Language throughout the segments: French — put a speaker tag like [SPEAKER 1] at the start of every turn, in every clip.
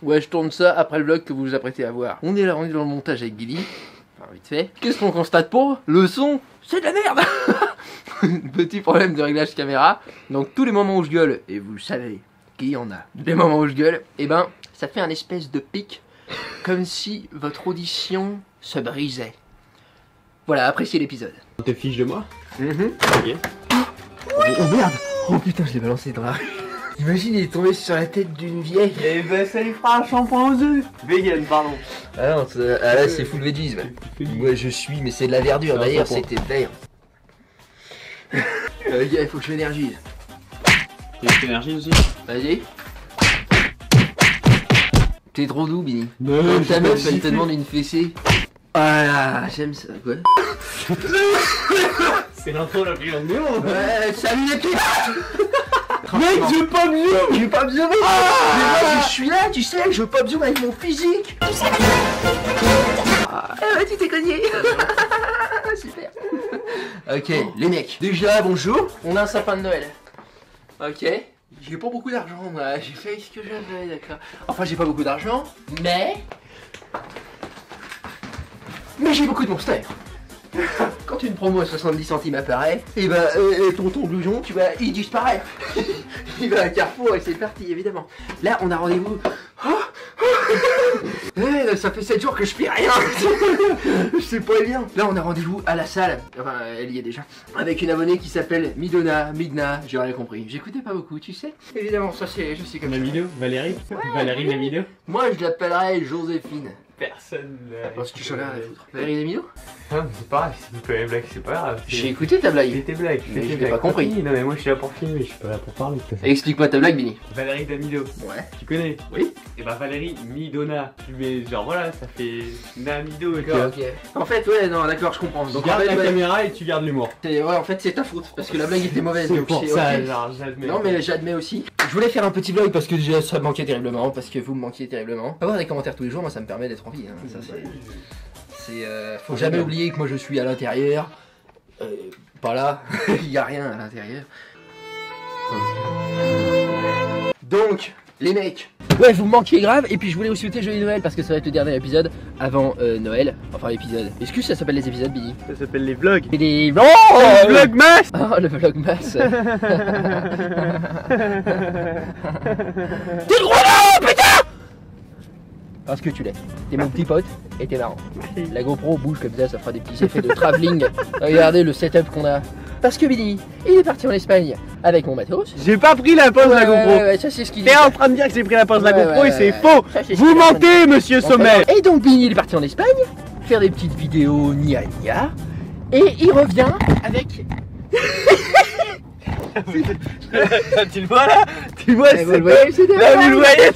[SPEAKER 1] Ouais, je tourne ça après le vlog que vous vous apprêtez à voir. On est là, on est dans le montage avec Billy. Enfin, vite fait. Qu'est-ce qu'on constate pour le son? C'est de la merde. Petit problème de réglage caméra. Donc tous les moments où je gueule, et vous le savez qu'il y en a, les moments où je gueule, et ben ça fait un espèce de pic, comme si votre audition se brisait. Voilà, appréciez l'épisode.
[SPEAKER 2] On te fiche de moi?
[SPEAKER 1] Ok. Oh merde. Oh putain, je l'ai balancé dans la rue. Imagine, il est tombé sur la tête d'une vieille.
[SPEAKER 2] Et ben ça lui fera un shampoing aux œufs. Vegan, pardon.
[SPEAKER 1] Ah non, là c'est full veggies. Moi je suis, mais c'est de la verdure. D'ailleurs, c'était d'ailleurs. Gars, il faut que je m'énergise.
[SPEAKER 2] T'as une énergie aussi?
[SPEAKER 1] Vas-y. T'es trop doux, Billy.
[SPEAKER 2] Non,
[SPEAKER 1] ta meuf, elle te demande une fessée. Ah, j'aime ça, quoi.
[SPEAKER 2] C'est l'intro la plus longue du monde.
[SPEAKER 1] Ouais, salut les petits.
[SPEAKER 2] Mec, je veux pas mieux.
[SPEAKER 1] Je veux pas me zoomer. Mais moi, je suis là, tu sais, je veux pas me zoomer avec mon physique. Tu t'es cogné. Super. Ok, les mecs. Déjà, bonjour. On a un sapin de Noël. Ok. J'ai pas beaucoup d'argent, moi. J'ai fait ce que j'avais, d'accord. Enfin, j'ai pas beaucoup d'argent, mais j'ai beaucoup de Monster. Quand une promo à 70 centimes apparaît, et bah ton blouson, tu vois, il disparaît. Il va à Carrefour et c'est parti, évidemment. Là, on a rendez-vous. Ça fait 7 jours que je fais rien. Je sais pas bien. Là, on a rendez-vous à la salle. Enfin, elle y est déjà. Avec une abonnée qui s'appelle Midona, j'ai rien compris. J'écoutais pas beaucoup, tu sais. Évidemment, ça c'est, je sais comme ça.
[SPEAKER 2] Namido, Valérie? Ouais, Valérie Namido?
[SPEAKER 1] Moi, je l'appellerais Joséphine.
[SPEAKER 2] Personne.
[SPEAKER 1] Parce que je suis rien à foutre. Valérie Namido?
[SPEAKER 2] Non, mais c'est pas grave, c'est pas les blagues, c'est pas grave.
[SPEAKER 1] J'ai écouté ta blague.
[SPEAKER 2] Fais tes blagues,
[SPEAKER 1] Mais je l'ai pas compris.
[SPEAKER 2] Non, mais moi je suis là pour filmer, je suis pas là pour parler.
[SPEAKER 1] Explique-moi ta blague, Billy.
[SPEAKER 2] Valérie Namido.
[SPEAKER 1] Ouais.
[SPEAKER 2] Tu connais?
[SPEAKER 1] Oui.
[SPEAKER 2] Et bah Valérie Midona. Tu mets genre voilà, ça fait Namido.
[SPEAKER 1] D'accord, ok. En fait, ouais, non, d'accord, je comprends.
[SPEAKER 2] Donc
[SPEAKER 1] en
[SPEAKER 2] garde
[SPEAKER 1] fait,
[SPEAKER 2] la
[SPEAKER 1] ouais,
[SPEAKER 2] caméra et tu gardes l'humour.
[SPEAKER 1] ouais, en fait, c'est ta faute parce que la blague était mauvaise.
[SPEAKER 2] C'est
[SPEAKER 1] donc
[SPEAKER 2] pour ça,
[SPEAKER 1] ok.
[SPEAKER 2] genre j'admets.
[SPEAKER 1] Non, mais j'admets aussi. Je voulais faire un petit vlog parce que déjà ça me manquait terriblement, parce que vous me manquiez terriblement. Avoir des commentaires tous les jours, moi ça me permet d'être en vie. Hein. Ça, faut jamais oublier que moi je suis à l'intérieur. Pas là, il y a rien à l'intérieur. Donc, les mecs. Ouais, vous me manquiez grave, et puis je voulais vous souhaiter joyeux Noël parce que ça va être le dernier épisode avant Noël. Enfin, épisode. Est-ce que ça s'appelle les épisodes, Billy?
[SPEAKER 2] Ça s'appelle les vlogs.
[SPEAKER 1] Et les...
[SPEAKER 2] Oh, le vlogmas.
[SPEAKER 1] Oh, le vlogmas. T'es gros là, putain! Parce que tu l'es. T'es mon petit pote et t'es marrant. La GoPro bouge comme ça fera des petits effets de travelling. Regardez le setup qu'on a. Parce que Billy, il est parti en Espagne avec mon matos.
[SPEAKER 2] J'ai pas pris la pause de la GoPro.
[SPEAKER 1] Ouais, ça c'est ce qu'il dit.
[SPEAKER 2] T'es en train de dire que j'ai pris la pause de la GoPro et c'est
[SPEAKER 1] ouais.
[SPEAKER 2] faux.
[SPEAKER 1] Ça, c'est ce
[SPEAKER 2] Vous
[SPEAKER 1] qu'il est en train de
[SPEAKER 2] mentez, monsieur Sommet.
[SPEAKER 1] Et donc Billy, il est parti en Espagne, faire des petites vidéos nia nia. Et il revient avec...
[SPEAKER 2] Tu le vois là? Tu le vois
[SPEAKER 1] vous le voyez, c'est
[SPEAKER 2] là, vous le voyez,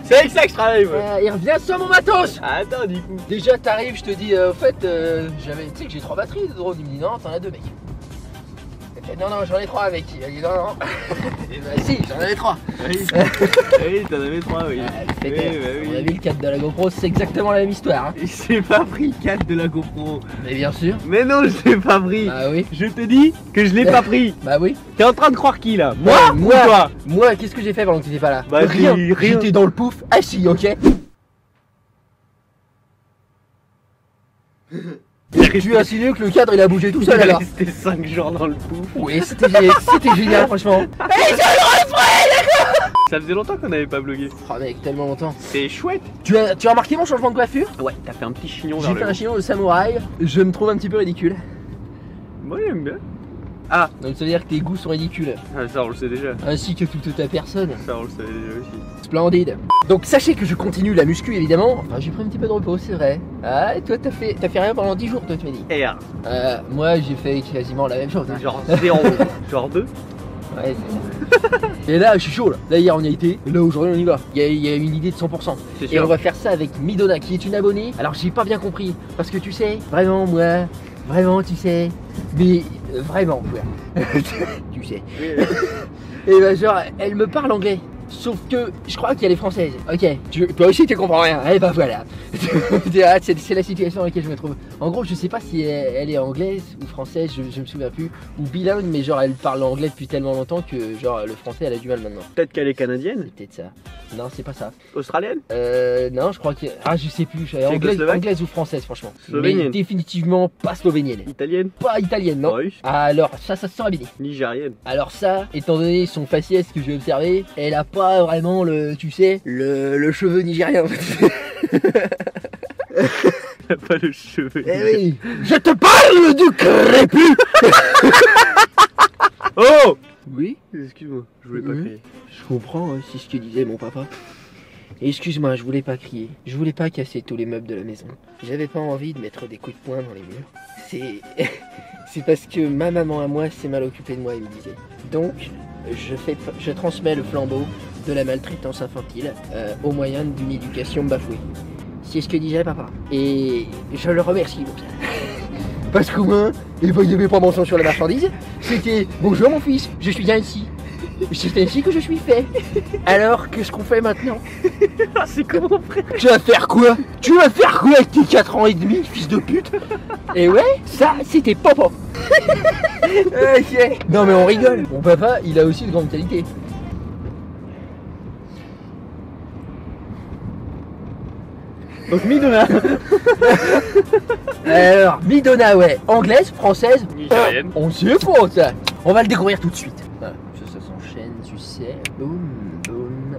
[SPEAKER 2] c'est avec ça que je travaille moi.
[SPEAKER 1] Il revient sur mon matos.
[SPEAKER 2] Attends du coup.
[SPEAKER 1] Déjà t'arrives, je te dis, au fait, j'avais, tu sais que j'ai 3 batteries de drone. Il me dit non, t'en as 2 mec. Non, j'en ai 3 avec. Il a dit non. Et bah si, j'en avais 3.
[SPEAKER 2] Oui, t'en avais 3, oui.
[SPEAKER 1] On a vu le cadre de la GoPro, c'est exactement la même histoire. Hein.
[SPEAKER 2] J'ai pas pris le cadre de la GoPro.
[SPEAKER 1] Mais bien sûr.
[SPEAKER 2] Mais non, je l'ai pas pris.
[SPEAKER 1] Bah oui.
[SPEAKER 2] Je te dis que je l'ai pas pris.
[SPEAKER 1] Bah oui.
[SPEAKER 2] T'es en train de croire qui là? Moi ou
[SPEAKER 1] moi,
[SPEAKER 2] toi?
[SPEAKER 1] Moi, qu'est-ce que j'ai fait pendant que t'étais pas là?
[SPEAKER 2] Bah
[SPEAKER 1] rien.
[SPEAKER 2] rien.
[SPEAKER 1] J'étais dans le pouf, assis, ok. Tu as insinué que le cadre il a bougé tout seul alors.
[SPEAKER 2] Resté 5 jours dans le pouf.
[SPEAKER 1] Oui, c'était génial franchement.
[SPEAKER 2] Ça faisait longtemps qu'on n'avait pas vlogué.
[SPEAKER 1] Oh mec, tellement longtemps.
[SPEAKER 2] C'est chouette.
[SPEAKER 1] Tu as remarqué mon changement de coiffure?
[SPEAKER 2] Ouais, t'as fait un petit chignon vers
[SPEAKER 1] J'ai
[SPEAKER 2] le
[SPEAKER 1] fait un
[SPEAKER 2] haut.
[SPEAKER 1] chignon de samouraï. Je me trouve un petit peu ridicule.
[SPEAKER 2] Moi j'aime bien.
[SPEAKER 1] Ah, donc ça veut dire que tes goûts sont ridicules.
[SPEAKER 2] Ah, ça on le sait déjà.
[SPEAKER 1] Ainsi que toute ta personne.
[SPEAKER 2] Ça on le savait déjà aussi.
[SPEAKER 1] Splendide. Donc sachez que je continue la muscu évidemment. Enfin j'ai pris un petit peu de repos, c'est vrai. Ah, et toi t'as fait rien pendant 10 jours toi tu m'as dit.
[SPEAKER 2] Et
[SPEAKER 1] moi j'ai fait quasiment la même chose. Hein.
[SPEAKER 2] genre 0, genre 2.
[SPEAKER 1] Ouais, c'est ça. Et là je suis chaud là. Là hier on y a été, et là aujourd'hui on y va. Il y a une idée de 100%.
[SPEAKER 2] C'est
[SPEAKER 1] Et on
[SPEAKER 2] sûr.
[SPEAKER 1] va faire ça avec Midona qui est une abonnée. Alors j'ai pas bien compris. Parce que tu sais, vraiment moi, vraiment tu sais. Mais vraiment quoi. Tu sais. Et bah genre elle me parle anglais. Sauf que je crois qu'elle est française. Ok, toi aussi tu comprends rien. Eh bah voilà. C'est la situation dans laquelle je me trouve. En gros, je sais pas si elle est anglaise ou française, je me souviens plus. Ou bilingue, mais genre elle parle anglais depuis tellement longtemps que genre le français elle a du mal maintenant.
[SPEAKER 2] Peut-être qu'elle est canadienne.
[SPEAKER 1] C'est peut-être ça. Non, c'est pas ça.
[SPEAKER 2] Australienne.
[SPEAKER 1] Non, je crois que. Ah, je sais plus.
[SPEAKER 2] Tchécoslovaque.
[SPEAKER 1] Anglaise ou française, franchement.
[SPEAKER 2] Slovénienne.
[SPEAKER 1] Mais définitivement pas slovénienne.
[SPEAKER 2] Italienne.
[SPEAKER 1] Pas italienne, non.
[SPEAKER 2] Russe.
[SPEAKER 1] Alors, ça se sent à Billy.
[SPEAKER 2] Nigérienne.
[SPEAKER 1] Alors ça, étant donné son faciès que j'ai observé, elle a pas vraiment le, tu sais, le cheveu nigérien.
[SPEAKER 2] Elle a pas le cheveu.
[SPEAKER 1] Eh oui, je te parle du crépus.
[SPEAKER 2] Oh.
[SPEAKER 1] Oui,
[SPEAKER 2] Excuse-moi, je voulais pas
[SPEAKER 1] Mhm.
[SPEAKER 2] crier.
[SPEAKER 1] je comprends, hein, c'est ce que disait mon papa. Excuse-moi, je voulais pas crier. Je voulais pas casser tous les meubles de la maison. J'avais pas envie de mettre des coups de poing dans les murs. C'est... c'est parce que ma maman à moi s'est mal occupée de moi, il me disait. Donc, je transmets le flambeau de la maltraitance infantile au moyen d'une éducation bafouée. C'est ce que disait papa. Et je le remercie pour ça. Parce qu'au moins, il n'y avait pas mention sur la marchandise. C'était « Bonjour mon fils, je suis ainsi. C'est ainsi que je suis fait. » Alors, qu'est-ce qu'on fait maintenant?
[SPEAKER 2] Ah, c'est comment, frère?
[SPEAKER 1] Tu vas faire quoi? Tu vas faire quoi avec tes 4 ans et demi, fils de pute? Et ouais, ça, c'était papa. Ok. Non mais on rigole. Mon papa, il a aussi de grandes qualités.
[SPEAKER 2] Donc Midona.
[SPEAKER 1] Alors, Midona, ouais. Anglaise, française,
[SPEAKER 2] Nigérienne.
[SPEAKER 1] on sait pas ça. On va le découvrir tout de suite. Voilà, ça s'enchaîne, tu sais. Boum, boum,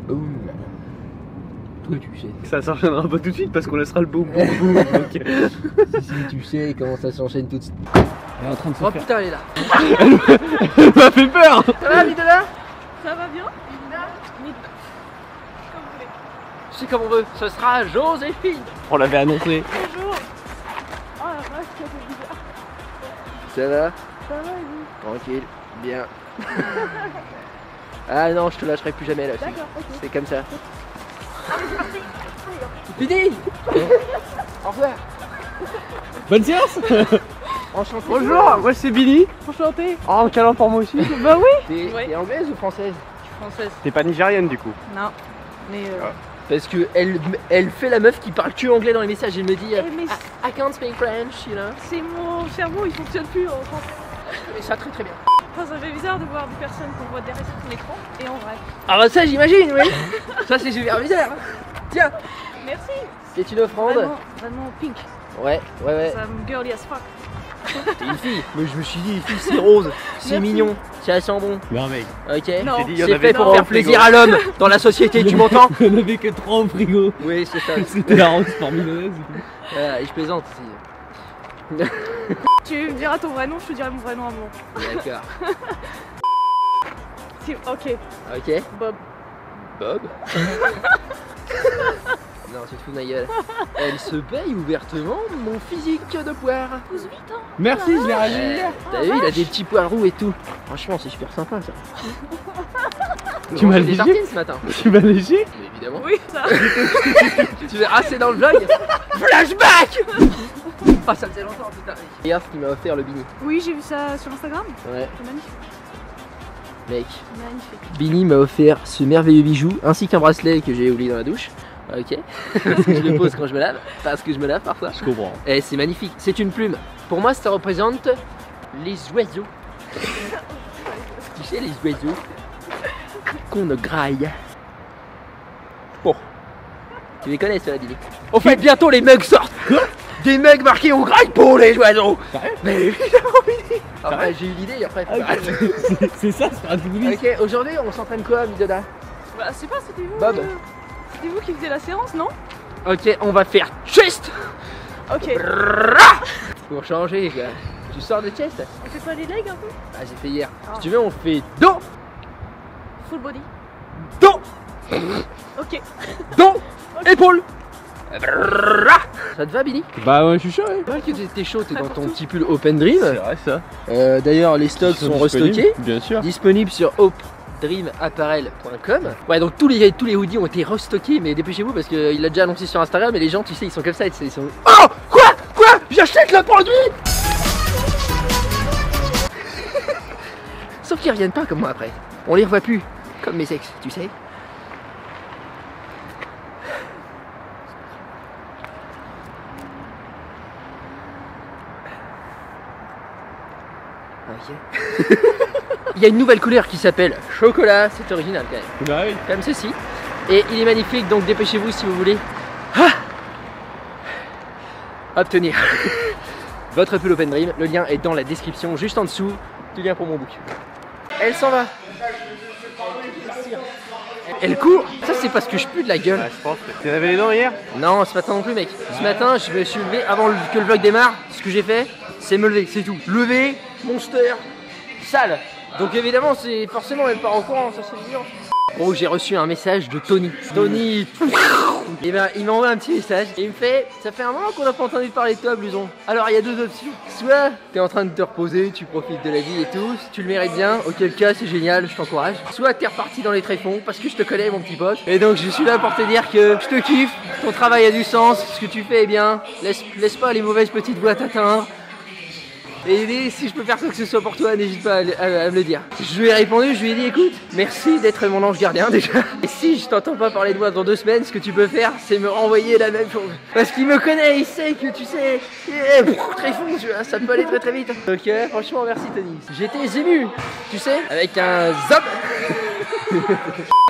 [SPEAKER 1] boum. Toi, tu sais.
[SPEAKER 2] Ça s'enchaînera pas tout de suite parce qu'on laissera le boum boum boum. Donc...
[SPEAKER 1] Si, tu sais comment ça s'enchaîne tout de suite.
[SPEAKER 2] Elle est en train de se
[SPEAKER 1] Oh
[SPEAKER 2] faire.
[SPEAKER 1] putain, elle est là.
[SPEAKER 2] Elle m'a fait peur.
[SPEAKER 1] Ça va, Midona?
[SPEAKER 3] Ça va bien? Comme vous voulez.
[SPEAKER 1] C'est comme on veut. Ce sera Joséphine.
[SPEAKER 2] On l'avait annoncé.
[SPEAKER 3] Bonjour. Oh la vache, ça fait bizarre.
[SPEAKER 1] Ça va?
[SPEAKER 3] Ça va et vous?
[SPEAKER 1] Tranquille, bien. Ah non, je te lâcherai plus jamais là.
[SPEAKER 3] D'accord, ok.
[SPEAKER 1] C'est comme ça. Fini. Au revoir.
[SPEAKER 2] Bonne séance.
[SPEAKER 1] Enchanté.
[SPEAKER 2] Bonjour, moi c'est Billy.
[SPEAKER 3] Enchanté.
[SPEAKER 2] Oh, un câlin pour moi aussi.
[SPEAKER 3] Bah oui.
[SPEAKER 1] T'es
[SPEAKER 3] Ouais.
[SPEAKER 1] t'es anglaise ou française?
[SPEAKER 3] Française.
[SPEAKER 2] T'es pas nigérienne du coup.
[SPEAKER 3] Non. Mais
[SPEAKER 1] Parce que elle fait la meuf qui parle que anglais dans les messages. Elle me dit
[SPEAKER 3] mais
[SPEAKER 1] I can't speak French, you know.
[SPEAKER 3] c'est mon cerveau, il fonctionne plus en français.
[SPEAKER 1] Mais ça très très bien.
[SPEAKER 3] Enfin, ça fait bizarre de voir des personnes qu'on voit derrière son écran et en vrai.
[SPEAKER 1] Ah bah ça j'imagine, oui. Ça c'est super bizarre. Tiens,
[SPEAKER 3] Merci.
[SPEAKER 1] c'est une offrande.
[SPEAKER 3] Vraiment pink.
[SPEAKER 1] Ouais.
[SPEAKER 3] Ça me girly as fuck.
[SPEAKER 1] T'es une fille. Mais je me suis dit, fille c'est rose, c'est
[SPEAKER 3] Merci.
[SPEAKER 1] mignon, ça sent bon.
[SPEAKER 2] Non mec.
[SPEAKER 1] Ok.
[SPEAKER 3] Non.
[SPEAKER 2] J'ai dit, il y en
[SPEAKER 1] C'est
[SPEAKER 2] avait
[SPEAKER 1] fait pour
[SPEAKER 2] trois
[SPEAKER 1] faire
[SPEAKER 2] au frigo.
[SPEAKER 1] plaisir à l'homme dans la société, tu m'entends?
[SPEAKER 2] Il y en avait que 3 au frigo.
[SPEAKER 1] Oui, c'est ça.
[SPEAKER 2] C'était la rose par Midona.
[SPEAKER 1] Voilà, et je plaisante aussi.
[SPEAKER 3] Tu me diras ton vrai nom, je te dirai mon vrai nom à moi.
[SPEAKER 1] D'accord.
[SPEAKER 3] Ok.
[SPEAKER 1] Ok.
[SPEAKER 3] Bob.
[SPEAKER 1] Bob. Non, c'est fou de ma gueule. Elle se paye ouvertement mon physique de poire.
[SPEAKER 3] Pousse vite hein.
[SPEAKER 2] Merci, je l'ai rallumé.
[SPEAKER 1] T'as vu, il a des petits poils roux et tout. Franchement, c'est super sympa ça.
[SPEAKER 2] Tu m'as
[SPEAKER 1] des
[SPEAKER 2] léché
[SPEAKER 1] tartines ce matin.
[SPEAKER 2] Tu m'as léché.
[SPEAKER 1] Mais évidemment.
[SPEAKER 3] Oui, ça.
[SPEAKER 1] Tu verras, c'est dans le vlog. Flashback. Ah, ça faisait longtemps, putain. Et Arf qui m'a offert le Bini.
[SPEAKER 3] Oui, j'ai vu ça sur Instagram.
[SPEAKER 1] Ouais,
[SPEAKER 3] C'est magnifique.
[SPEAKER 1] mec.
[SPEAKER 3] Magnifique.
[SPEAKER 1] Bini m'a offert ce merveilleux bijou ainsi qu'un bracelet que j'ai oublié dans la douche. Ok. Parce que je le pose quand je me lave. Parce que je me lave parfois.
[SPEAKER 2] Je comprends.
[SPEAKER 1] Et c'est magnifique. C'est une plume. Pour moi, ça représente les oiseaux. Tu sais, les oiseaux qu'on ne graille. Bon. Tu les connais, ceux-là, Billy. Au fait, bientôt les mugs sortent. Des mugs marqués on graille pour les oiseaux.
[SPEAKER 2] Sérieux?
[SPEAKER 1] Mais évidemment, oui. Après, j'ai eu l'idée et après, faut arrêter.
[SPEAKER 2] C'est ça, c'est un truc.
[SPEAKER 1] Ok, aujourd'hui, on s'entraîne quoi, Midona?
[SPEAKER 3] Bah, je sais pas, c'était vous.
[SPEAKER 1] Bob.
[SPEAKER 3] C'était vous qui faisiez la séance, non?
[SPEAKER 1] Ok, on va faire chest.
[SPEAKER 3] Ok.
[SPEAKER 1] Pour changer, quoi. Tu sors de chest?
[SPEAKER 3] On fait pas les legs un peu?
[SPEAKER 1] Ah, j'ai fait hier.
[SPEAKER 3] Ah.
[SPEAKER 1] Si tu veux, on fait dos,
[SPEAKER 3] Full body.
[SPEAKER 1] dos,
[SPEAKER 3] Ok.
[SPEAKER 1] dos, épaule. Ça te va, Billy?
[SPEAKER 2] Bah ouais, je suis chaud. Ouais.
[SPEAKER 1] Ouais, que t'es chaud, t'es
[SPEAKER 3] Très
[SPEAKER 1] dans
[SPEAKER 3] pour
[SPEAKER 1] ton
[SPEAKER 3] tout.
[SPEAKER 1] petit pull Open Dream.
[SPEAKER 2] C'est vrai ça.
[SPEAKER 1] D'ailleurs, les stocks sont restockés,
[SPEAKER 2] Bien sûr.
[SPEAKER 1] disponibles sur opedreamapparel.com. Ouais, donc tous les hoodies ont été restockés, mais dépêchez-vous parce qu'il l'a déjà annoncé sur Instagram et les gens, tu sais, ils sont comme ça, ils sont. Oh, quoi? J'achète le produit. Sauf qu'ils reviennent pas comme moi après. On les revoit plus. Comme mes ex, tu sais. Ok. Il y a une nouvelle couleur qui s'appelle chocolat, c'est original quand même.
[SPEAKER 2] Bah oui.
[SPEAKER 1] Comme ceci. Et il est magnifique, donc dépêchez-vous si vous voulez. Ah, obtenir votre pull Open Dream. Le lien est dans la description, juste en dessous du lien pour mon book. Elle s'en va. Elle court. Ça c'est parce que je pue de la gueule.
[SPEAKER 2] Bah, je pense que t'es lavé les dents hier.
[SPEAKER 1] Non, ce matin non plus mec. Ce matin je me suis levé avant que le vlog démarre. Ce que j'ai fait, c'est me lever, c'est tout. Lever, monster, sale. Donc évidemment c'est forcément elle part en courant, ça c'est évident. Oh, j'ai reçu un message de Tony. Tony, et ben il m'envoie un petit message et il me fait, ça fait un moment qu'on n'a pas entendu parler de toi Blouson. Alors il y a deux options. Soit t'es en train de te reposer, tu profites de la vie et tout, si tu le mérites bien, auquel cas c'est génial, je t'encourage. Soit t'es reparti dans les tréfonds parce que je te connais mon petit pote. Et donc je suis là pour te dire que je te kiffe, ton travail a du sens, ce que tu fais est bien, laisse pas les mauvaises petites voix t'atteindre. Et si je peux faire quoi que ce soit pour toi, n'hésite pas à me le dire. Je lui ai répondu, je lui ai dit écoute, merci d'être mon ange gardien déjà. Et si je t'entends pas parler de moi dans 2 semaines, ce que tu peux faire, c'est me renvoyer la même chose. Parce qu'il me connaît, il sait que tu sais, très fond, tu vois, ça peut aller très très vite. Ok, franchement merci Tony. J'étais ému, tu sais, avec un zop.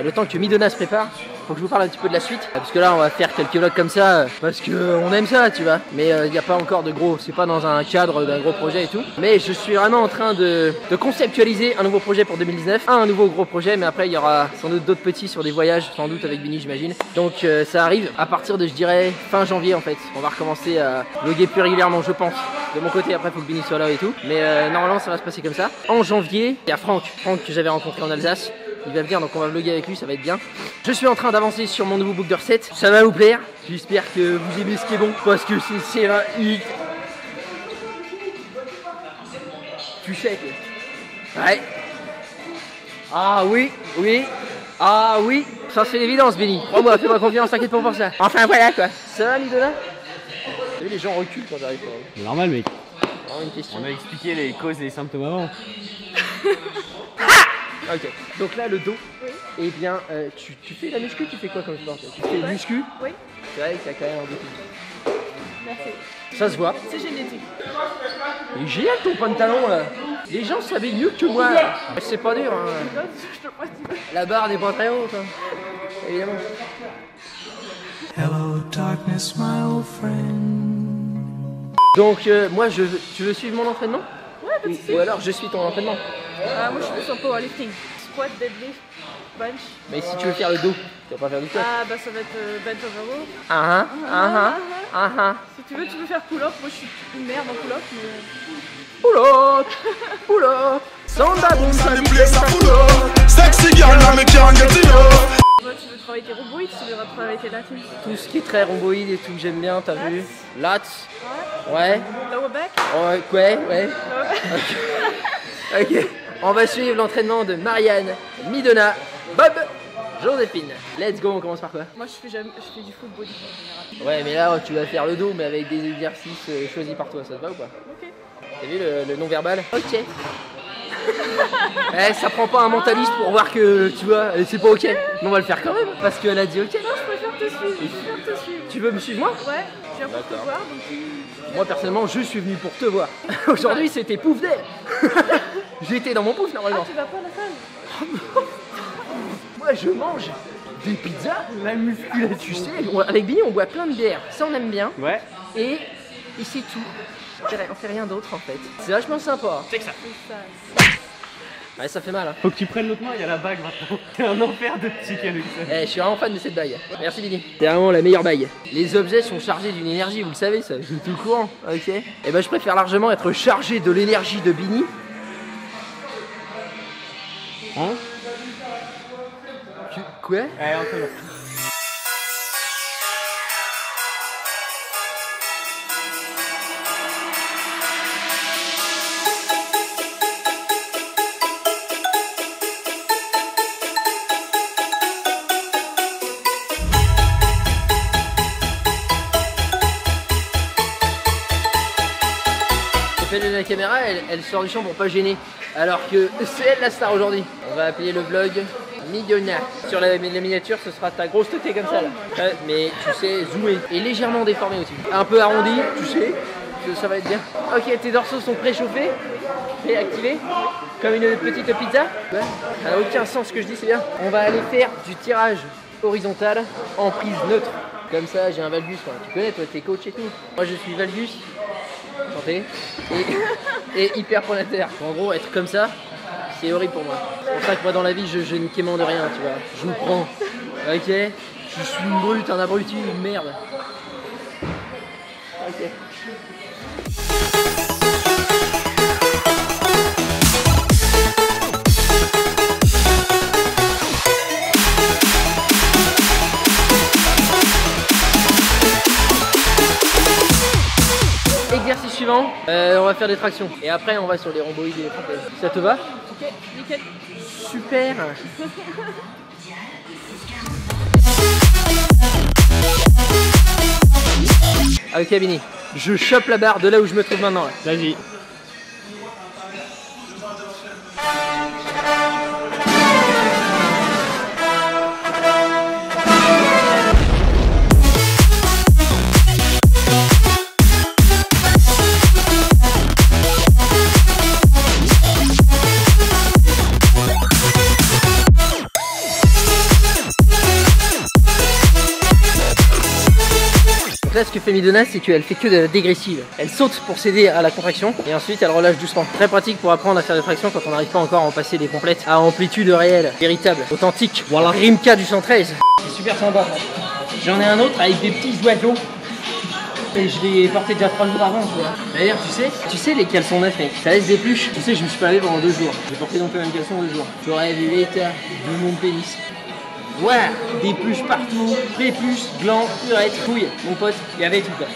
[SPEAKER 1] Le temps que Midona se prépare, faut que je vous parle un petit peu de la suite. Parce que là on va faire quelques vlogs comme ça, parce que on aime ça tu vois. Mais il n'y a pas encore de gros, c'est pas dans un cadre d'un gros projet et tout. Mais je suis vraiment en train de conceptualiser un nouveau projet pour 2019. Un nouveau gros projet, mais après il y aura sans doute d'autres petits sur des voyages, sans doute avec Bini j'imagine. Donc ça arrive à partir de je dirais fin janvier en fait. On va recommencer à vlogger plus régulièrement je pense. De mon côté après faut que Bini soit là et tout. Mais normalement ça va se passer comme ça. En janvier, il y a Franck que j'avais rencontré en Alsace. Il va venir donc on va vlogger avec lui, ça va être bien. Je suis en train d'avancer sur mon nouveau book de recettes. Ça va vous plaire. J'espère que vous aimez ce qui est bon. Parce que c'est tu sais que... Ouais. Ah oui, oui. Ah oui. Ça c'est l'évidence Benny. Crois-moi, fais-moi confiance, t'inquiète pas pour ça. Enfin voilà quoi. Ça va Midona? Vous savez les gens reculent quand j'arrive.
[SPEAKER 2] Normal mec.
[SPEAKER 1] Une question.
[SPEAKER 2] On a expliqué les causes et les symptômes avant.
[SPEAKER 1] Ok, donc là le dos,
[SPEAKER 3] Oui.
[SPEAKER 1] eh bien tu fais la muscu, tu fais quoi comme sport? Tu fais le muscu?
[SPEAKER 3] Oui,
[SPEAKER 1] C'est vrai qu'il y a quand même un dos.
[SPEAKER 3] merci.
[SPEAKER 1] Ça se voit.
[SPEAKER 3] C'est génétique.
[SPEAKER 1] Il est génial ton pantalon là. Les gens savaient mieux que moi. C'est pas dur hein.
[SPEAKER 3] Je te crois, tu veux.
[SPEAKER 1] La barre n'est pas très haute hein. Évidemment.
[SPEAKER 4] Hello, darkness, my old friend.
[SPEAKER 1] Donc moi tu veux suivre mon entraînement?
[SPEAKER 3] Ouais, pas de soucis.
[SPEAKER 1] Ou alors je suis ton entraînement.
[SPEAKER 3] Moi je suis plus en powerlifting. Squat, deadlift, bunch.
[SPEAKER 1] Mais si tu veux faire le dos, tu vas pas faire du squat.
[SPEAKER 3] Ah bah ça va être bench over row.
[SPEAKER 1] Ah ah ah ah.
[SPEAKER 3] Si tu veux faire pull-up. Moi je suis une merde en pull-up mais...
[SPEAKER 1] Pull up, pull up. Samba boom,
[SPEAKER 4] The place a full of sexy girl, now me can't get enough.
[SPEAKER 3] Toi tu veux travailler tes rhomboïdes, tu veux travailler tes latines.
[SPEAKER 1] tout ce qui est très rhomboïde et tout, j'aime bien, t'as vu? Lats,
[SPEAKER 3] Ouais.
[SPEAKER 1] ouais,
[SPEAKER 3] Lower back.
[SPEAKER 1] ouais.
[SPEAKER 3] Lower back.
[SPEAKER 1] Ok, on va suivre l'entraînement de Marianne, Midona, Bob, Joséphine. Let's go, on commence par quoi?
[SPEAKER 3] Moi je fais du full body en général.
[SPEAKER 1] Ouais, mais là tu vas faire le dos, mais avec des exercices choisis par toi, ça te va ou pas?
[SPEAKER 3] Ok.
[SPEAKER 1] T'as vu le non-verbal? Ok. Eh, ça prend pas un mentaliste pour voir que, tu vois, c'est pas ok. Mais on va le faire quand même, parce qu'elle a dit ok.
[SPEAKER 3] Non, je préfère te suivre. Je préfère te suivre.
[SPEAKER 1] Tu veux me suivre moi?
[SPEAKER 3] Ouais, je viens pour te voir donc.
[SPEAKER 1] Moi personnellement, je suis venu pour te voir. Aujourd'hui, c'était pouf day. J'étais dans mon pouf
[SPEAKER 3] Ah,
[SPEAKER 1] normalement.
[SPEAKER 3] tu vas pas à la salle?
[SPEAKER 1] Moi, je mange des pizzas, la musculation. Tu sais, avec Billy, on boit plein de bières. Ça, on aime bien.
[SPEAKER 2] Ouais.
[SPEAKER 1] Et c'est tout. On fait rien d'autre en fait. C'est vachement sympa.
[SPEAKER 2] C'est que ça.
[SPEAKER 3] C'est ça.
[SPEAKER 1] Ouais, ça fait mal. Hein.
[SPEAKER 2] Faut que tu prennes l'autre main, il y a la bague maintenant. C'est un enfer de chic avec ça.
[SPEAKER 1] Eh, je suis vraiment fan de cette bague. Merci Billy. C'est vraiment la meilleure bague. Les objets sont chargés d'une énergie, vous le savez, ça. Je suis tout au courant. Ok. Et ben, je préfère largement être chargé de l'énergie de Billy.
[SPEAKER 2] Hein?
[SPEAKER 1] Quoi?
[SPEAKER 2] Allez, on commence.
[SPEAKER 1] La caméra, elle sort du champ pour pas gêner. Alors que c'est elle la star aujourd'hui. On va appeler le vlog Midona. Sur la miniature, ce sera ta grosse tête comme ça là. Mais tu sais, zoomé. Et légèrement déformé aussi. Un peu arrondi, tu sais. Ça va être bien. Ok, tes dorsaux sont préchauffés, préactivés, comme une petite pizza. Ouais. Ça n'a aucun sens ce que je dis, c'est bien. On va aller faire du tirage horizontal en prise neutre. Comme ça, j'ai un valgus. Quoi. Tu connais, toi, t'es coach et tout. Moi, je suis valgus. Santé. Et hyper pronateur. En gros, être comme ça, c'est horrible pour moi. C'est pour ça que moi, dans la vie, je ne quémande rien, tu vois. Je vous prends. Ok. Je suis une brute, un abruti, une merde. Ok. Exercice suivant, on va faire des tractions. Et après, on va sur les rhomboïdes et les trapèzes. Ça te va?
[SPEAKER 3] Ok, nickel.
[SPEAKER 1] Super. Ok, Bini, je chope la barre de là où je me trouve maintenant.
[SPEAKER 2] Vas-y.
[SPEAKER 1] Là, ce que fait Midona, c'est qu'elle fait que de la dégressive. Elle saute pour s'aider à la contraction et ensuite elle relâche doucement. Très pratique pour apprendre à faire des tractions quand on n'arrive pas encore à en passer des complètes à amplitude réelle, véritable, authentique. Voilà, Rimka du 113. C'est super sympa. J'en ai un autre avec des petits oiseaux. Et je l'ai porté déjà 3 jours avant, tu vois. D'ailleurs, tu sais les caleçons neufs, mec, ça laisse des pluches. Tu sais, je me suis pas lavé pendant 2 jours. J'ai porté donc le même caleçon 2 jours. Tu aurais vu l'état de mon pénis. Ouais, des pluches partout, prépuces, glands, purettes, couilles. Mon pote, il y avait tout là.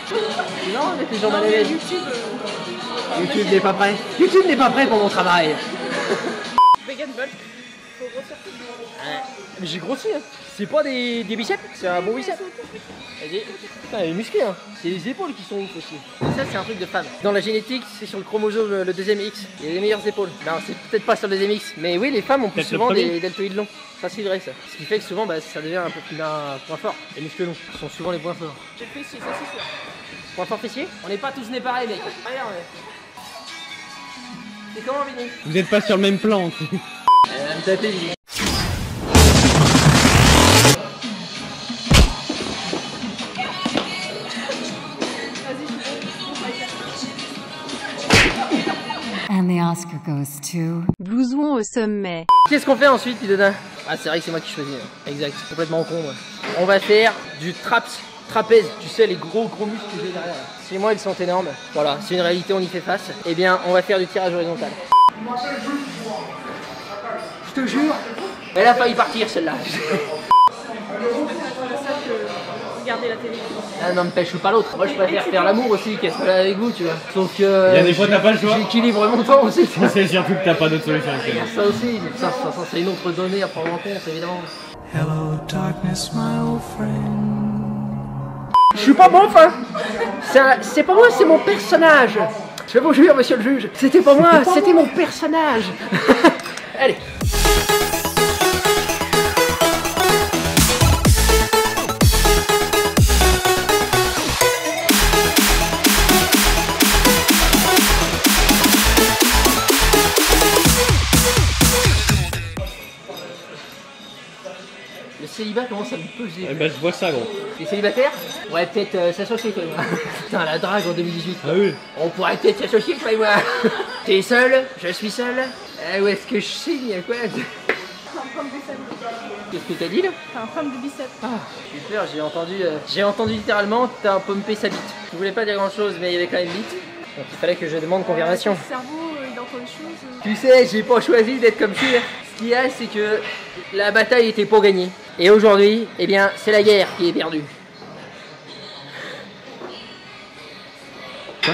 [SPEAKER 1] Non, mais tes jambes à l'aise. YouTube n'est pas prêt. YouTube n'est pas prêt pour mon travail.
[SPEAKER 3] Vegan bulk, faut grossir tout.
[SPEAKER 1] Mais j'ai grossi, hein. C'est pas des biceps, c'est un bon biceps. Vas-y. Putain, elle est musclée, hein. C'est les épaules qui sont ouf aussi. Ça, c'est un truc de femme. Dans la génétique, c'est sur le chromosome le deuxième X. Il y a les meilleures épaules. Non, c'est peut-être pas sur le deuxième X. Mais oui, les femmes ont plus souvent des deltoïdes longs. Ça, c'est vrai, ça. Ce qui fait que souvent, bah, ça devient un peu plus un point fort. Les muscles longs sont souvent les points forts.
[SPEAKER 3] J'ai fait ici, ça c'est sûr.
[SPEAKER 1] Point fort fessier? On n'est pas tous nés pareils, mec. Regarde. C'est comment, Vinny?
[SPEAKER 2] Vous êtes pas sur le même plan.
[SPEAKER 1] Elle va me taper, Vinny.
[SPEAKER 5] And the Oscar goes to...
[SPEAKER 3] Blouson au sommet.
[SPEAKER 1] Qu'est-ce qu'on fait ensuite, Midona? Ah, c'est vrai que c'est moi qui choisis. Exact, c'est complètement con. Ouais. On va faire du trapèze. Tu sais, les gros muscles que j'ai derrière. Chez moi, ils sont énormes. Voilà, c'est une réalité, on y fait face. Eh bien, on va faire du tirage horizontal. Je te jure, elle a failli partir celle-là.
[SPEAKER 3] Regardez la télé.
[SPEAKER 1] Ah, non, me pêche pas l'autre. Moi, je préfère faire l'amour aussi qu'être là avec vous, tu vois. Sauf que.
[SPEAKER 2] Il y a des fois, t'as pas le choix.
[SPEAKER 1] J'équilibre mon temps aussi.
[SPEAKER 2] C'est surtout que t'as pas d'autre solution.
[SPEAKER 1] Ça aussi, ça c'est une autre donnée à prendre en compte, évidemment.
[SPEAKER 4] Hello, darkness, my old friend.
[SPEAKER 1] Je suis pas bon, enfin. C'est pas moi, c'est mon personnage. Je vous jure, monsieur le juge, c'était pas moi, c'était mon personnage. Allez. Le célibat commence à me peser.
[SPEAKER 2] Eh ben, je vois ça, gros.
[SPEAKER 1] T'es célibataire? Ouais, peut-être s'associer, toi et moi. Putain, la drague en 2018.
[SPEAKER 2] Ah oui.
[SPEAKER 1] On pourrait peut-être s'associer, toi et moi. T'es seul? Je suis seul. Où est-ce que je signe, quoi? Qu'est-ce que t'as dit, là?
[SPEAKER 3] T'as un pomme de biceps.
[SPEAKER 1] Ah, j'ai peur, j'ai entendu littéralement, t'as pompé sa bite. Je voulais pas dire grand-chose, mais il y avait quand même bite. Donc il fallait que je demande confirmation.
[SPEAKER 3] Le cerveau, il entend des choses.
[SPEAKER 1] Tu sais, j'ai pas choisi d'être comme tu es. Ce qu'il y a, c'est que la bataille était pour gagner. Et aujourd'hui, eh bien, c'est la guerre qui est perdue. Quoi?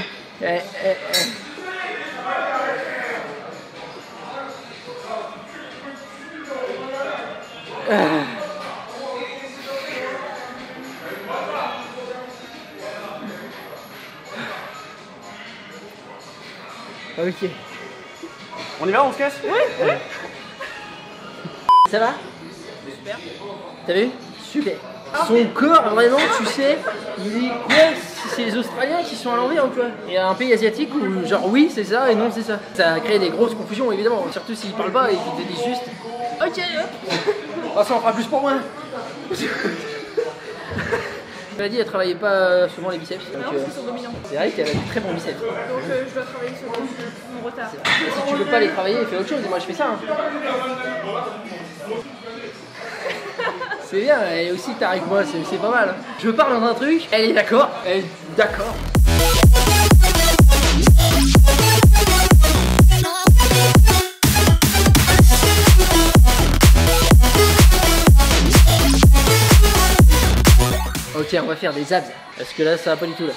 [SPEAKER 1] Ok.
[SPEAKER 2] On y va, on se casse?
[SPEAKER 1] Ça va?
[SPEAKER 3] Super.
[SPEAKER 1] T'as vu? Super. Son corps, vraiment, tu sais, il est quoi? C'est les Australiens qui sont à l'envers ou quoi? Il y a un pays asiatique où genre oui c'est ça et non c'est ça. Ça crée des grosses confusions évidemment, surtout s'ils parlent pas et qu'ils te disent juste ok hop. Oh, ça en fera plus pour moi. Elle a dit elle travaillait pas souvent les biceps. Donc,
[SPEAKER 3] Non, parce qu'ils sont dominants.
[SPEAKER 1] c'est vrai qu'elle a des très bons biceps.
[SPEAKER 3] Donc je dois travailler sur mon retard.
[SPEAKER 1] Si tu veux pas les travailler, fais autre chose. Moi je fais ça. Hein. C'est bien, elle est aussi tarée que moi, c'est pas mal. Je parle d'un truc, elle est d'accord. Elle est d'accord. Ok, on va faire des abs. Parce que là, ça va pas du tout là.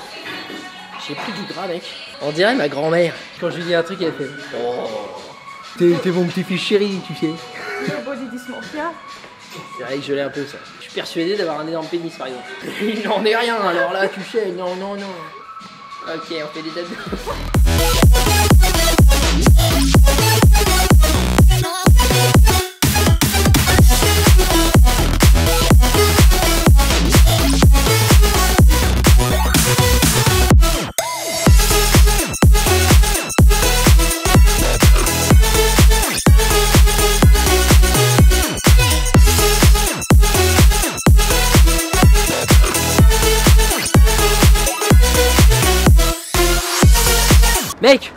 [SPEAKER 1] J'ai pris du gras, mec. On dirait ma grand-mère. Quand je lui dis un truc, elle fait oh. T'es mon petit fils chéri, tu sais.
[SPEAKER 3] Le body dysmorphia.
[SPEAKER 1] C'est vrai que je l'ai un peu ça. Je suis persuadé d'avoir un énorme pénis par exemple. Il n'en est rien, alors là tu sais, non. Ok, on fait des abdos. Mec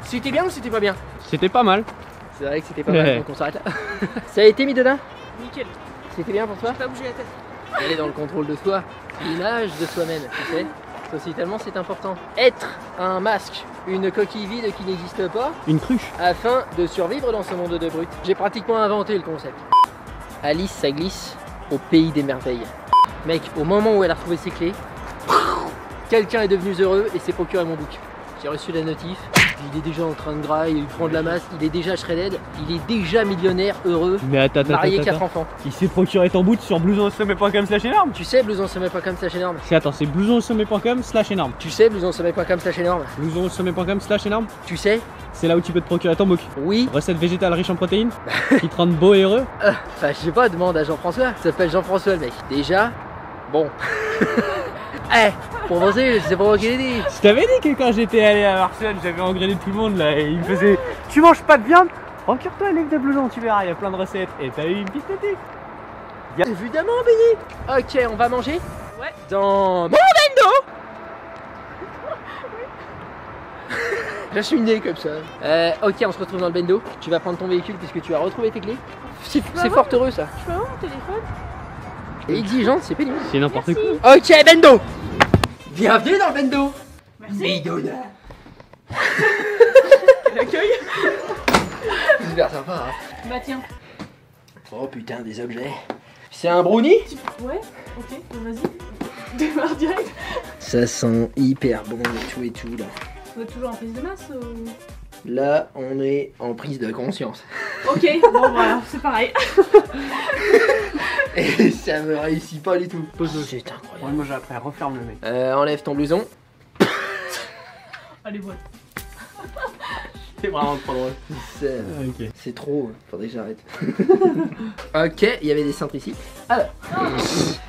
[SPEAKER 1] C'était bien ou c'était pas bien?
[SPEAKER 2] C'était pas mal.
[SPEAKER 1] C'est vrai que c'était pas mal, donc on s'arrête là. Ça a été Midona?
[SPEAKER 3] Nickel.
[SPEAKER 1] C'était bien pour toi?
[SPEAKER 3] J'ai pas bougé la tête.
[SPEAKER 1] Elle est dans le contrôle de soi, l'image de soi-même, tu sais. Socialement c'est important. Être un masque, une coquille vide qui n'existe pas,
[SPEAKER 2] Une cruche.
[SPEAKER 1] afin de survivre dans ce monde de brutes. J'ai pratiquement inventé le concept. Alice, ça glisse au pays des merveilles. Mec, au moment où elle a retrouvé ses clés, quelqu'un est devenu heureux et s'est procuré mon book. J'ai reçu la notif, il est déjà en train de grailler, il prend de la masse, il est déjà shredded, il est déjà millionnaire, heureux,
[SPEAKER 2] Mais attends,
[SPEAKER 1] marié, 4 enfants.
[SPEAKER 2] Il s'est procuré ton boot sur blousonsommet.com/énorme.
[SPEAKER 1] Tu sais, blousonsommet.com slash énorme.
[SPEAKER 2] C'est blousonsommet.com/énorme.
[SPEAKER 1] Tu sais, blousonsommet.com slash énorme.
[SPEAKER 2] Blousonsommet.com/énorme.
[SPEAKER 1] Tu sais,
[SPEAKER 2] C'est là où tu peux te procurer ton book.
[SPEAKER 1] oui.
[SPEAKER 2] Recette végétale riche en protéines qui te rendent beau et heureux.
[SPEAKER 1] Enfin, je sais pas, demande à Jean-François. Il s'appelle Jean-François le mec. Déjà, bon. Pour penser, c'est pas moi qui l'ai dit.
[SPEAKER 2] Je t'avais dit que quand j'étais allé à Barcelone, j'avais engrainé tout le monde là et il me faisait tu manges pas de viande? Procure-toi un livre de blouson, tu verras, il y a plein de recettes. Et t'as eu une petite notif.
[SPEAKER 1] Évidemment, Benny. Ok, on va manger
[SPEAKER 3] Ouais.
[SPEAKER 1] dans mon bendo. Je suis né comme ça. Ok, on se retrouve dans le bendo. Tu vas prendre ton véhicule puisque tu as retrouvé tes clés. C'est fort heureux ça.
[SPEAKER 3] Je peux avoir mon téléphone?
[SPEAKER 1] Et exigeante, c'est pénible.
[SPEAKER 2] C'est n'importe
[SPEAKER 3] Merci.
[SPEAKER 2] quoi.
[SPEAKER 1] Ok, bendo. Bienvenue dans le bendo.
[SPEAKER 3] Merci.
[SPEAKER 1] Midona.
[SPEAKER 3] L'accueil.
[SPEAKER 1] Super sympa. Hein.
[SPEAKER 3] Bah tiens.
[SPEAKER 1] Oh putain, des objets. C'est un brownie?
[SPEAKER 3] Ouais. Ok. Vas-y. Démarre direct.
[SPEAKER 1] Ça sent hyper bon et tout là.
[SPEAKER 3] Vous êtes toujours en prise de masse ou...
[SPEAKER 1] Là, on est en prise de conscience.
[SPEAKER 3] Ok. Bon voilà, c'est pareil.
[SPEAKER 1] Et ça me réussit pas du tout. C'est incroyable.
[SPEAKER 2] moi j'ai appris à referme le mec.
[SPEAKER 1] Enlève ton blouson.
[SPEAKER 3] Allez, voilà.
[SPEAKER 2] C'est vraiment trop drôle.
[SPEAKER 1] C'est
[SPEAKER 2] Ok.
[SPEAKER 1] c'est trop, faudrait que j'arrête. Ok, il y avait des cintres ici. Alors,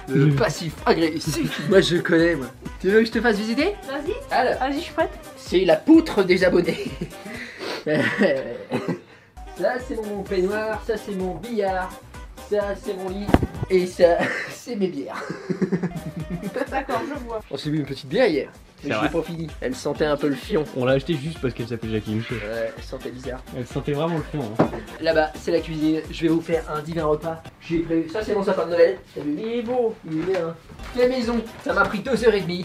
[SPEAKER 1] le passif agressif. Moi je connais moi. Tu veux que je te fasse visiter?
[SPEAKER 3] Vas-y.
[SPEAKER 1] Alors,
[SPEAKER 3] Vas-y, je suis prête.
[SPEAKER 1] c'est la poutre des abonnés. Ça c'est mon peignoir, ça c'est mon billard, ça c'est mon lit et ça c'est mes bières.
[SPEAKER 3] D'accord, je vois.
[SPEAKER 1] On s'est bu une petite bière hier, mais
[SPEAKER 2] C'est
[SPEAKER 1] je l'ai
[SPEAKER 2] vrai.
[SPEAKER 1] pas fini. Elle sentait un peu le fion.
[SPEAKER 2] On l'a acheté juste parce qu'elle s'appelait Jackie Michaud.
[SPEAKER 1] Ouais, elle sentait bizarre.
[SPEAKER 2] Elle sentait vraiment le fond. Hein.
[SPEAKER 1] Là-bas, c'est la cuisine. Je vais vous faire un divin repas. J'ai prévu. Ça, c'est mon sapin de Noël. T'as vu? Il est beau. Il est bien. Quelle maison? Ça m'a pris 2h30.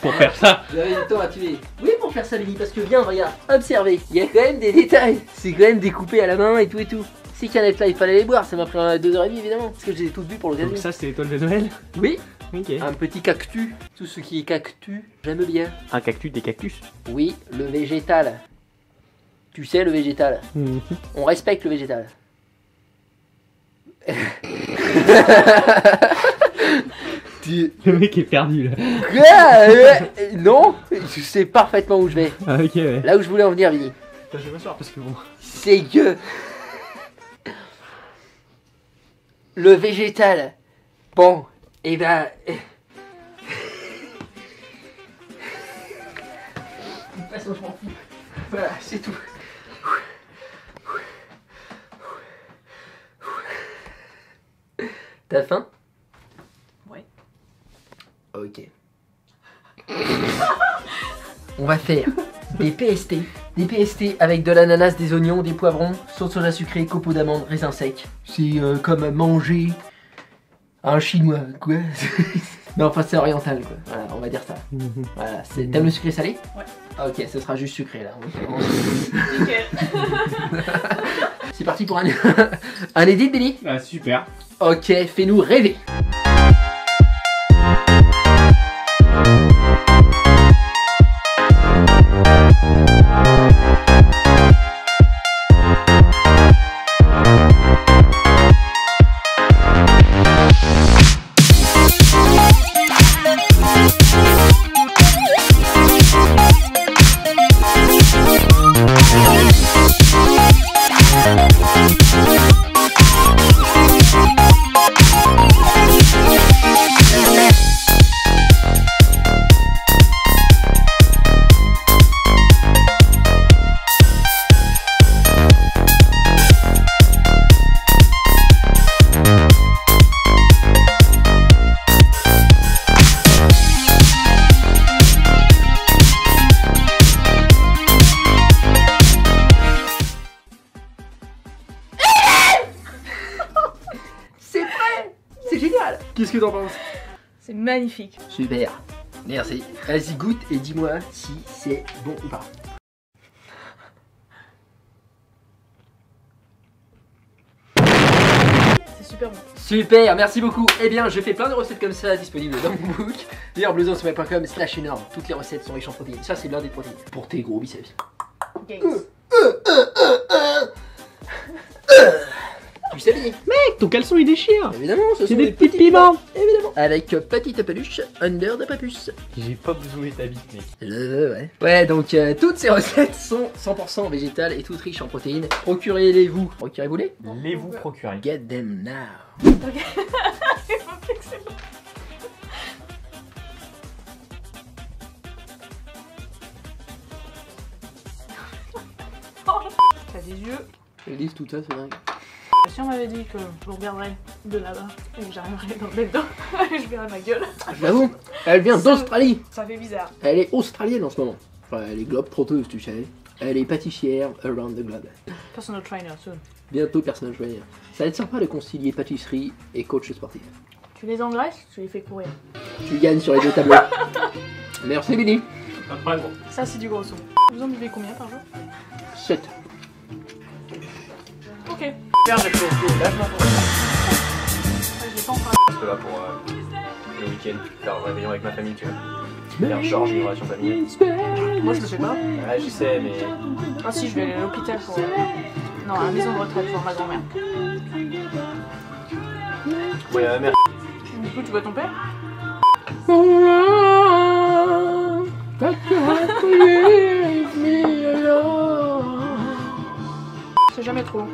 [SPEAKER 2] Pour faire ça.
[SPEAKER 1] J'avais le temps à tuer. Oui, pour faire ça, Billy, parce que viens, regarde. Observez. Il y a quand même des détails. C'est quand même découpé à la main et tout et tout. Ces canettes là, il fallait les boire. Ça m'a pris 2h30 évidemment. Parce que je les ai toutes bues pour l'occasion.
[SPEAKER 2] Donc ça c'est l'étoile de Noël.
[SPEAKER 1] Oui,
[SPEAKER 2] Ok.
[SPEAKER 1] un petit cactus. Tout ce qui est cactus, j'aime bien.
[SPEAKER 2] Un cactus, des cactus.
[SPEAKER 1] Oui, le végétal. Tu sais, le végétal. On respecte le végétal.
[SPEAKER 2] Le mec est perdu là.
[SPEAKER 1] Quoi? Non, je sais parfaitement où je vais.
[SPEAKER 2] Ah ok ouais.
[SPEAKER 1] Là où je voulais en venir, Vinny.
[SPEAKER 2] je vais m'asseoir parce que bon.
[SPEAKER 1] C'est que le végétal, bon, et ben... De toute façon, je m'en fous. Voilà, c'est tout. T'as faim?
[SPEAKER 3] Ouais.
[SPEAKER 1] Ok. On va faire des PST. Des PST avec de l'ananas, des oignons, des poivrons, sauce soja sucrée, copeaux d'amandes, raisins secs. C'est comme manger un chinois, quoi. Non, enfin, c'est oriental, quoi. Voilà, on va dire ça. Voilà, t'aimes le sucré salé?
[SPEAKER 3] Ouais.
[SPEAKER 1] Ah, ok, ce sera juste sucré, là.
[SPEAKER 3] Nickel.
[SPEAKER 1] C'est parti pour un edit, Billy?
[SPEAKER 2] Ah, super.
[SPEAKER 1] Ok, fais-nous rêver. C'est génial. Qu'est-ce que t'en penses?
[SPEAKER 3] C'est magnifique.
[SPEAKER 1] Super, merci. Vas-y, goûte et dis-moi si c'est bon ou pas.
[SPEAKER 3] C'est super bon.
[SPEAKER 1] Super, merci beaucoup. Eh bien, je fais plein de recettes comme ça disponibles dans mon book. D'ailleurs, blouson.com/énorme. Toutes les recettes sont riches en protéines. Ça, c'est l'un des protéines. Pour tes gros biceps.
[SPEAKER 3] Gains.
[SPEAKER 1] Tu sais bien.
[SPEAKER 2] Mec, ton caleçon il déchire.
[SPEAKER 1] Évidemment, ce
[SPEAKER 2] C'est
[SPEAKER 1] sont
[SPEAKER 2] des petits piments.
[SPEAKER 1] Évidemment. Avec petite peluche under de papuce.
[SPEAKER 2] J'ai pas besoin ta bite, mec.
[SPEAKER 1] Ouais. Ouais, donc toutes ces recettes sont 100% végétales et toutes riches en protéines. Procurez-les-vous. Procurez-vous-les.
[SPEAKER 2] Les vous procurez.
[SPEAKER 1] Get them now.
[SPEAKER 3] Ok. Il faut plus que c'est bon. T'as des yeux.
[SPEAKER 1] Ils disent tout ça, c'est dingue.
[SPEAKER 3] Si on m'avait dit que je vous regarderais de là-bas et que j'arriverais dans le dos et je verrais ma gueule,
[SPEAKER 1] J'avoue, elle vient d'Australie.
[SPEAKER 3] ça fait bizarre.
[SPEAKER 1] Elle est australienne en ce moment. Enfin, elle est globe trotteuse, tu sais. Elle est pâtissière around the globe.
[SPEAKER 3] Personal trainer soon.
[SPEAKER 1] Bientôt personnage joigneur. Ça va être sympa de concilier pâtisserie et coach sportif.
[SPEAKER 3] Tu les engraisses, tu les fais courir.
[SPEAKER 1] Tu gagnes sur les deux tableaux. Merci Billy.
[SPEAKER 2] Pas gros.
[SPEAKER 3] Ça c'est du gros son. Vous en buvez combien par jour?
[SPEAKER 1] 7.
[SPEAKER 3] Ok.
[SPEAKER 2] Merde, j'ai fait lâche-moi pour
[SPEAKER 3] Ouais, je l'ai pas encore.
[SPEAKER 2] Parce que là, pour le week-end, faire un réveillon avec ma famille, tu vois. Faire Georges, une relation familiale.
[SPEAKER 3] Moi je le fais pas.
[SPEAKER 2] Ouais, je sais, mais.
[SPEAKER 3] Ah si, je vais aller à l'hôpital pour... Non, à la maison de retraite pour ma grand-mère.
[SPEAKER 2] Ouais, ma mère.
[SPEAKER 3] Du coup, tu vois ton père? C'est jamais trop long.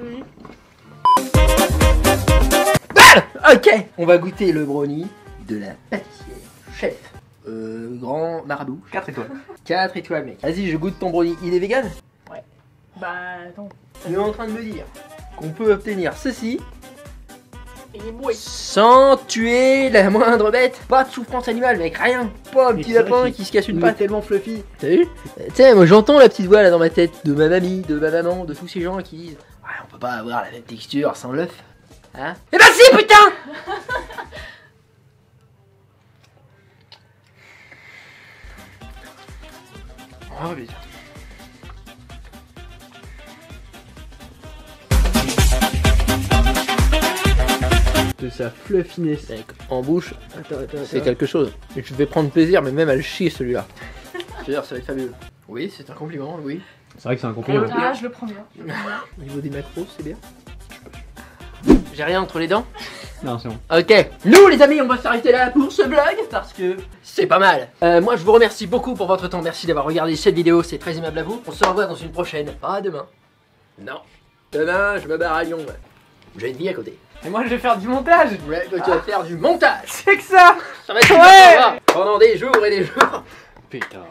[SPEAKER 3] Oui.
[SPEAKER 1] Ok, on va goûter le brownie de la pâtissière chef. Grand marabout.
[SPEAKER 2] 4 étoiles.
[SPEAKER 1] 4 étoiles, mec. Vas-y, je goûte ton brownie. Il est vegan?
[SPEAKER 3] Bah attends.
[SPEAKER 1] Tu es en train de me dire qu'on peut obtenir ceci
[SPEAKER 3] Il est mouillé.
[SPEAKER 1] sans tuer la moindre bête. Pas de souffrance animale, mec, rien. Pas un
[SPEAKER 2] Mais
[SPEAKER 1] petit
[SPEAKER 2] c'est vrai
[SPEAKER 1] lapin
[SPEAKER 2] qu'il-
[SPEAKER 1] qui se casse une
[SPEAKER 2] il est
[SPEAKER 1] patte.
[SPEAKER 2] tellement fluffy.
[SPEAKER 1] T'as vu? Tu sais, moi j'entends la petite voix là dans ma tête de ma mamie, de ma maman, de tous ces gens qui disent ouais, on peut pas avoir la même texture sans l'œuf. Hein? Eh ben si, putain! Oh, bien.
[SPEAKER 2] De sa fluffiness.
[SPEAKER 1] Mec, en bouche,
[SPEAKER 2] Attends.
[SPEAKER 1] c'est quelque chose. Et je vais prendre plaisir, mais même à le chier celui-là. Je veux dire, ça va être fabuleux. Oui, c'est un compliment, oui.
[SPEAKER 2] C'est vrai que c'est un compliment.
[SPEAKER 3] Ah, je le prends bien.
[SPEAKER 1] Au niveau des macros, c'est bien. J'ai rien entre les dents.
[SPEAKER 2] Non, c'est bon.
[SPEAKER 1] Ok, nous les amis, on va s'arrêter là pour ce vlog parce que c'est pas mal. Moi je vous remercie beaucoup pour votre temps, merci d'avoir regardé cette vidéo, c'est très aimable à vous. On se revoit dans une prochaine, pas demain. Non, demain je me barre à Lyon. Ouais. J'ai une vie à côté.
[SPEAKER 2] Et moi je vais faire du montage.
[SPEAKER 1] Ouais, toi tu vas faire du montage.
[SPEAKER 2] C'est que ça.
[SPEAKER 1] Ça va être
[SPEAKER 2] Ouais.
[SPEAKER 1] pendant des jours et des jours.
[SPEAKER 2] Putain.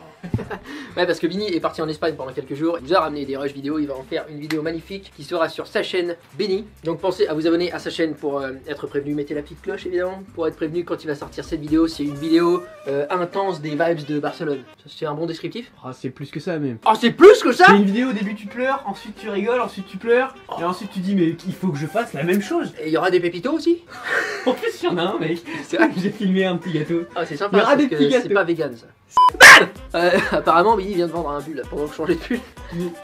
[SPEAKER 1] Ouais, parce que Benny est parti en Espagne pendant quelques jours, il nous a ramené des rushs vidéo, il va en faire une vidéo magnifique qui sera sur sa chaîne Benny. Donc pensez à vous abonner à sa chaîne pour être prévenu, mettez la petite cloche évidemment, pour être prévenu quand il va sortir cette vidéo. C'est une vidéo intense des vibes de Barcelone. C'est un bon descriptif?
[SPEAKER 2] Oh, c'est plus que ça même.
[SPEAKER 1] Oh, c'est plus que ça!
[SPEAKER 2] C'est une vidéo, au début tu pleures, ensuite tu rigoles, ensuite tu pleures, et ensuite tu dis mais il faut que je fasse la même chose.
[SPEAKER 1] Et il y aura des pépitos aussi?
[SPEAKER 2] En plus il y en a un mec,
[SPEAKER 1] C'est vrai.
[SPEAKER 2] j'ai filmé un petit gâteau.
[SPEAKER 1] Ah c'est
[SPEAKER 2] Il
[SPEAKER 1] sympa,
[SPEAKER 2] y aura
[SPEAKER 1] parce
[SPEAKER 2] des
[SPEAKER 1] que
[SPEAKER 2] petits
[SPEAKER 1] c'est
[SPEAKER 2] gâteaux.
[SPEAKER 1] pas vegan ça. Apparemment Benny vient de vendre un pull là, pendant que je changeais de pull.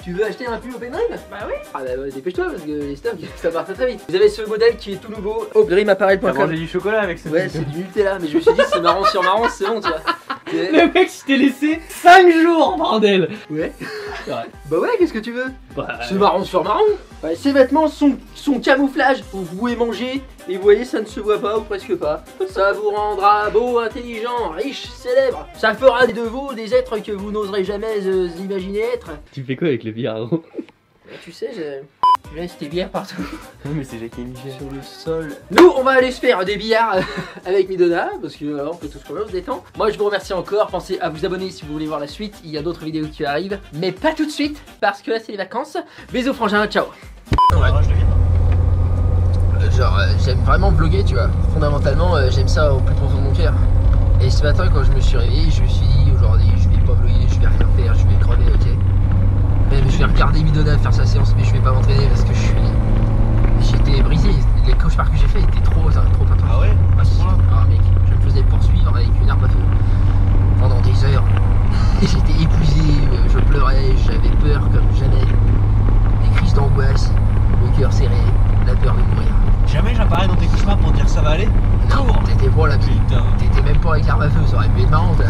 [SPEAKER 1] Tu veux acheter un pull au Dream?
[SPEAKER 3] Bah oui.
[SPEAKER 1] Ah bah ouais, dépêche-toi parce que les stocks ça part très vite. Vous avez ce modèle qui est tout nouveau au
[SPEAKER 2] T'as
[SPEAKER 1] dreamapparel.com.
[SPEAKER 2] mangé du chocolat avec ce
[SPEAKER 1] Ouais,
[SPEAKER 2] truc.
[SPEAKER 1] c'est du Nutella, mais je me suis dit c'est marrant sur marrant, c'est bon tu vois.
[SPEAKER 2] Le mec je t'ai laissé 5 jours bordel.
[SPEAKER 1] Ouais.
[SPEAKER 2] Ouais.
[SPEAKER 1] Bah ouais, qu'est-ce que tu veux?
[SPEAKER 2] Bah,
[SPEAKER 1] C'est marrant sur marrant. Ouais, ces vêtements sont camouflage. Vous pouvez manger et vous voyez ça ne se voit pas ou presque pas. Ça vous rendra beau, intelligent, riche, célèbre. Ça fera de vous des êtres que vous n'oserez jamais imaginer être.
[SPEAKER 2] Tu fais quoi avec le billard gros?
[SPEAKER 1] Ouais, tu sais, j'ai des bières partout
[SPEAKER 2] Non mais c'est Jackie et Michel.
[SPEAKER 1] sur le sol. Nous, on va aller se faire des billards avec Midona parce que on fait tout ce qu'on veut, on se détend. Moi, je vous remercie encore. Pensez à vous abonner si vous voulez voir la suite. Il y a d'autres vidéos qui arrivent, mais pas tout de suite parce que là, c'est les vacances. Bisous, frangin, ciao. Genre j'aime vraiment vlogger tu vois, fondamentalement j'aime ça au plus profond de mon cœur. Et ce matin quand je me suis réveillé je me suis dit aujourd'hui je vais pas vlogger, je vais rien faire, je vais crever ok. Même je vais regarder Midona faire sa séance mais je vais pas m'entraîner parce que j'étais brisé, les cauchemars que j'ai fait étaient trop intenses.
[SPEAKER 2] Ah ouais?
[SPEAKER 1] Ah, si. Ah mec, je me faisais poursuivre avec une arme à feu pendant des heures. Et j'étais épuisé, je pleurais, j'avais peur comme jamais. Des crises d'angoisse, le cœur serré, la peur de mourir.
[SPEAKER 6] Jamais j'apparais dans tes cauchemars pour te dire ça va aller.
[SPEAKER 1] Non, t'étais pas là,
[SPEAKER 6] Putain.
[SPEAKER 1] t'étais même pas avec l'arme à feu, ça aurait pu être marrant, toi.